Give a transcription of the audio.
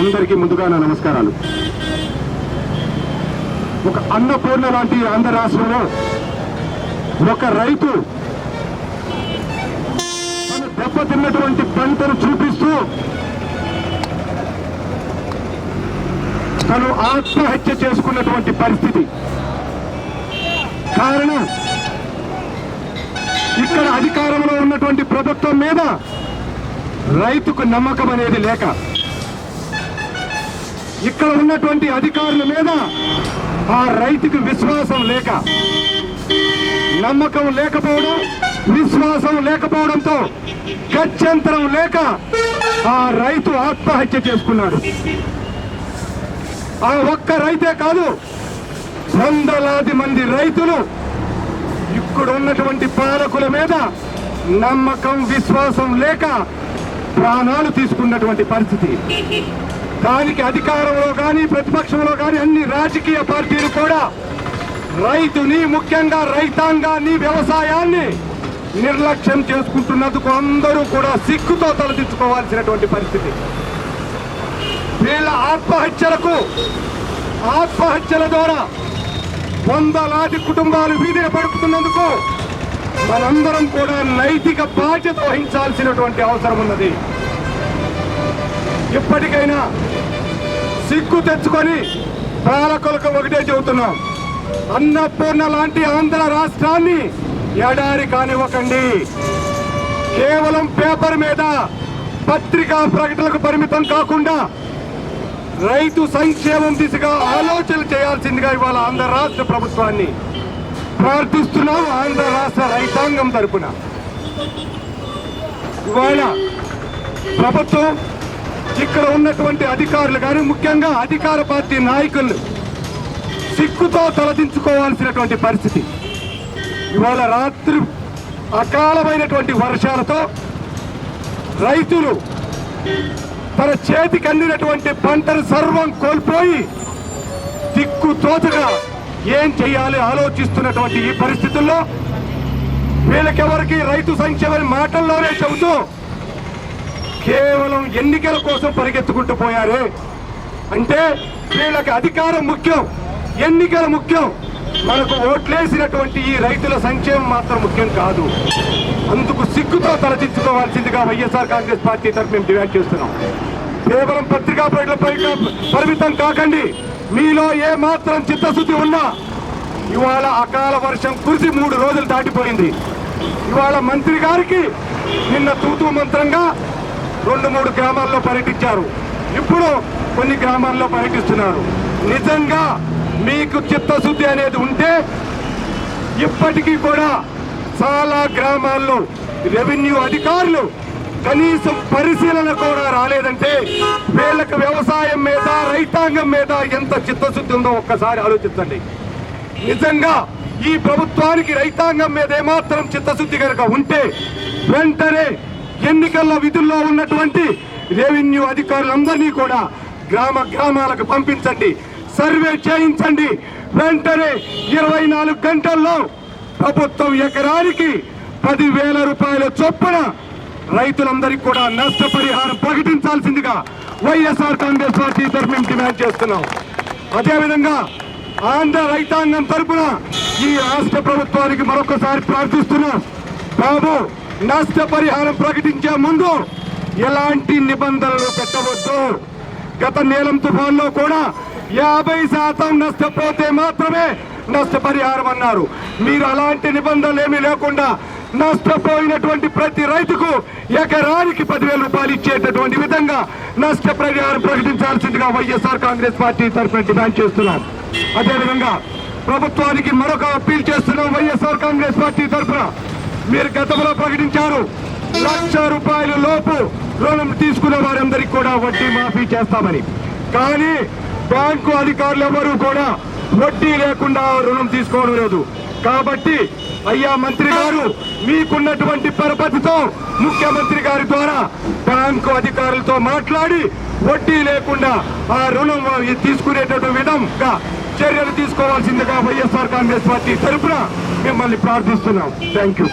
అందరికీ ముందుగా నా నమస్కారాలు. ఒక అన్నపూర్ణ లాంటి ఆంధ్ర రాష్ట్రంలో ఒక రైతు తన దెబ్బతిన్నటువంటి పంటను చూపిస్తూ తను ఆత్మహత్య చేసుకున్నటువంటి పరిస్థితి. కారణం, ఇక్కడ అధికారంలో ఉన్నటువంటి ప్రభుత్వం మీద రైతుకు నమ్మకం అనేది లేక, ఇక్కడ ఉన్నటువంటి అధికారుల మీద ఆ రైతుకు విశ్వాసం లేక, నమ్మకం లేకపోవడం, విశ్వాసం లేకపోవడంతో గత్యంతరం లేక ఆ రైతు ఆత్మహత్య చేసుకున్నాడు. ఆ ఒక్క రైతే కాదు, వందలాది మంది రైతులు ఇక్కడ ఉన్నటువంటి పాలకుల మీద నమ్మకం, విశ్వాసం లేక ప్రాణాలు తీసుకున్నటువంటి పరిస్థితి. దానికి అధికారంలో కానీ ప్రతిపక్షంలో కానీ అన్ని రాజకీయ పార్టీలు కూడా రైతుని, ముఖ్యంగా రైతాంగాన్ని, వ్యవసాయాన్ని నిర్లక్ష్యం చేసుకుంటున్నందుకు అందరూ కూడా సిగ్గుతో తలదించుకోవాల్సినటువంటి పరిస్థితి. వీళ్ళ ఆత్మహత్యల ద్వారా వందలాది కుటుంబాలు వీధిన పడుతున్నందుకు మనందరం కూడా నైతిక బాధ్యత వహించాల్సినటువంటి అవసరం ఉన్నది. ఇప్పటికైనా సిగ్గు తెచ్చుకొని పాలకులకు ఒకటే చెబుతున్నాం, అన్నపూర్ణ లాంటి ఆంధ్ర రాష్ట్రాన్ని ఎడారి కానివ్వకండి. కేవలం పేపర్ మీద, పత్రికా ప్రకటనలకు పరిమితం కాకుండా రైతు సంక్షేమం దిశగా ఆలోచన చేయాల్సిందిగా ఇవాళ ఆంధ్ర రాష్ట్ర ప్రభుత్వాన్ని ప్రార్థిస్తున్నాం. ఆంధ్ర రాష్ట్ర రైతాంగం తరపున ఇవాళ ప్రభుత్వం, ఇక్కడ ఉన్నటువంటి అధికారులు కానీ, ముఖ్యంగా అధికార పార్టీ నాయకులు సిగ్గుతో తలదించుకోవాల్సినటువంటి పరిస్థితి. ఇవాళ రాత్రి అకాలమైనటువంటి వర్షాలతో రైతులు తన చేతికి అందినటువంటి పంటను సర్వం కోల్పోయి దిక్కు తోచగా ఏం చేయాలి ఆలోచిస్తున్నటువంటి ఈ పరిస్థితుల్లో వీళ్ళకెవరికి రైతు సంక్షేమ మాటల్లోనే చెబుతూ కేవలం ఎన్నికల కోసం పరిగెత్తుకుంటూ పోయారే. అంటే వీళ్ళకి అధికారం ముఖ్యం, ఎన్నికలు ముఖ్యం, మనకు ఓట్లేసినటువంటి ఈ రైతుల సంక్షేమం మాత్రం ముఖ్యం కాదు. అందుకు సిగ్గుతో తలదించుకోవాల్సిందిగా వైఎస్ఆర్ కాంగ్రెస్ పార్టీ తరఫు మేము డిమాండ్ చేస్తున్నాం. కేవలం పత్రికా ప్రకటనపై పరిమితం కాకండి. మీలో ఏ మాత్రం చిత్తశుద్ధి ఉన్నా, ఇవాళ అకాల వర్షం కురిసి 3 రోజులు దాటిపోయింది. ఇవాళ మంత్రి గారికి నిన్న తూతూ మంత్రంగా 2-3 గ్రామాల్లో పర్యటించారు, ఇప్పుడు కొన్ని గ్రామాల్లో పర్యటిస్తున్నారు. నిజంగా మీకు చిత్తశుద్ధి అనేది ఉంటే ఇప్పటికీ కూడా చాలా గ్రామాల్లో రెవెన్యూ అధికారులు కనీసం పరిశీలన కూడా రాలేదంటే వీళ్ళకి వ్యవసాయం మీద, రైతాంగం మీద ఎంత చిత్తశుద్ధి ఉందో ఒక్కసారి ఆలోచించండి. నిజంగా ఈ ప్రభుత్వానికి రైతాంగం మీద ఏమాత్రం చిత్తశుద్ధి కనుక ఉంటే వెంటనే ఎన్నికల్లో విధుల్లో ఉన్నటువంటి రెవెన్యూ అధికారులందరినీ కూడా గ్రామాలకు పంపించండి, సర్వే చేయించండి. వెంటనే 24 గంటల్లో ప్రభుత్వం ఎకరానికి 10,000 రూపాయల చొప్పున రైతులందరికీ కూడా నష్టపరిహారం ప్రకటించాల్సిందిగా వైఎస్ఆర్ కాంగ్రెస్ పార్టీ తరఫున మేము డిమాండ్ చేస్తున్నాం. అదేవిధంగా ఆంధ్ర రైతాంగం తరఫున ఈ రాష్ట్ర ప్రభుత్వానికి మరొకసారి ప్రార్థిస్తున్నాం, బాబు నష్టపరిహారం ప్రకటించే ముందు ఎలాంటి నిబంధనలు పెట్టవద్దు. గత నీలం తుఫాన్లో కూడా 50% నష్టపోతే మాత్రమే నష్టపరిహారం అన్నారు. మీరు అలాంటి నిబంధనలు ఏమీ లేకుండా నష్టపోయినటువంటి ప్రతి రైతుకు ఎకరానికి 10,000 రూపాయలు ఇచ్చేటటువంటి విధంగా నష్టపరిహారం ప్రకటించాల్సిందిగా వైఎస్ఆర్ కాంగ్రెస్ పార్టీ తరఫున డిమాండ్ చేస్తున్నాం. అదేవిధంగా ప్రభుత్వానికి మరొక అప్పీల్ చేస్తున్నాం. వైఎస్ఆర్ కాంగ్రెస్ పార్టీ తరఫున మీరు గతంలో ప్రకటించారు, 1,00,000 రూపాయల లోపు రుణం తీసుకునే వారందరికీ కూడా వడ్డీ మాఫీ చేస్తామని. కానీ బ్యాంకు అధికారులు ఎవరు కూడా వడ్డీ లేకుండా రుణం తీసుకోవడం లేదు. కాబట్టి అయ్యా మంత్రి గారు, మీకున్నటువంటి పరపతితో ముఖ్యమంత్రి గారి ద్వారా బ్యాంకు అధికారులతో మాట్లాడి వడ్డీ లేకుండా ఆ రుణం తీసుకునేటటువంటి విధంగా చర్యలు తీసుకోవాల్సిందిగా వైఎస్ఆర్ కాంగ్రెస్ పార్టీ తరఫున మిమ్మల్ని ప్రార్థిస్తున్నాం. Thank you.